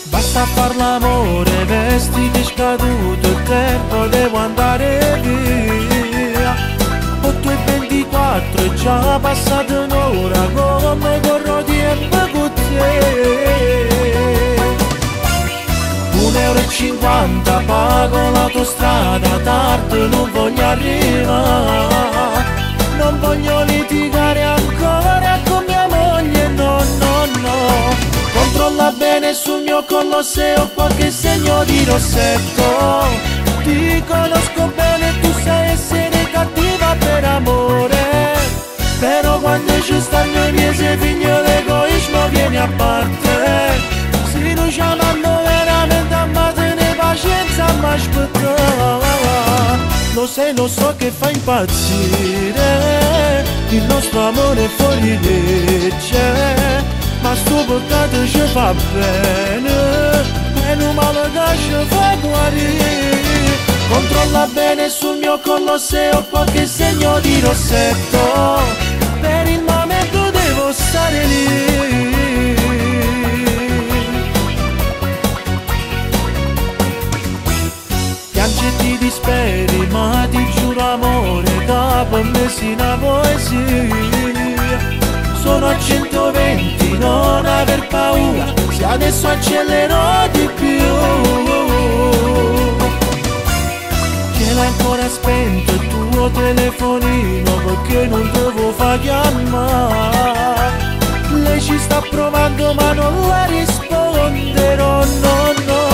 Basta far l'amore, vestiti scaduto, il tempo devo andare via. 8:24 è già passata un'ora, come corro tempo con te. 1,50 € pago l'autostrada, tardi non voglio arrivare. Non voglio litigare ancora con mia moglie, no, no, no. Controlla bene sul mio collo se ho qualche segno di rossetto. Ti conosco bene, tu sai essere cattiva per amore. Però quando ci sta il mio mese figlio l'egoismo viene a parte. Se non ci amando veramente ammatene pazienza ma aspetta. Lo so che fa impazzire il nostro amore fuori legge. Ma sto peccato ci fa bene, meno male che ci fa guarire. Controlla bene sul mio collo se ho qualche segno di rossetto. Per il momento devo stare lì. Piangi e ti disperi, ma ti giuro amore, che per me sei una poesia. Sono a 120, non aver paura, se adesso accelero di più. Cielo ancora spento il tuo telefonino perché non devo far chiamare. Lei ci sta provando ma non la risponderò, no, no.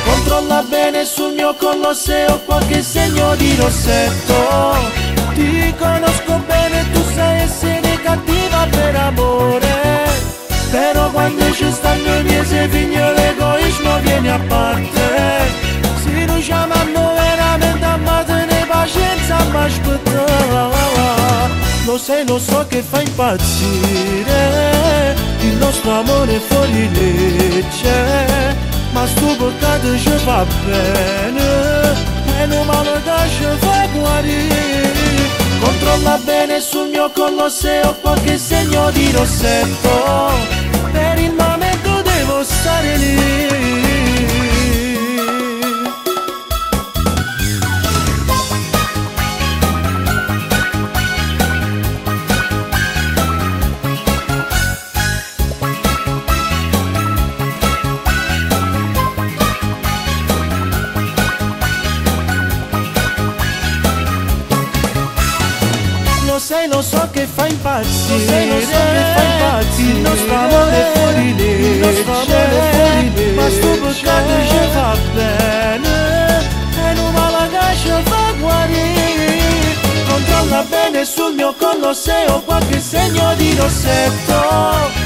Controlla bene sul mio collo se ho qualche segno di rossetto. Ti conosco bene, tu sai essere cattiva per amore. Però quando ci sta il mio mese figlio l'egoismo viene a parte. Se non ci amando veramente ammatene pazienza ma aspetta. Lo so che fa impazzire il nostro amore fuori legge. Ma sto peccato ci fa bene, meno male che ci fa guarire. Controlla bene sul mio collo se ho qualche segno di rossetto. Per il momento devo stare lì. Lo so che fa impazzire, il nostro amore fuori legge, ma sto peccato ci fa bene, e non male che ci fa guarire. Controlla bene sul mio collo se ho qualche segno di rossetto.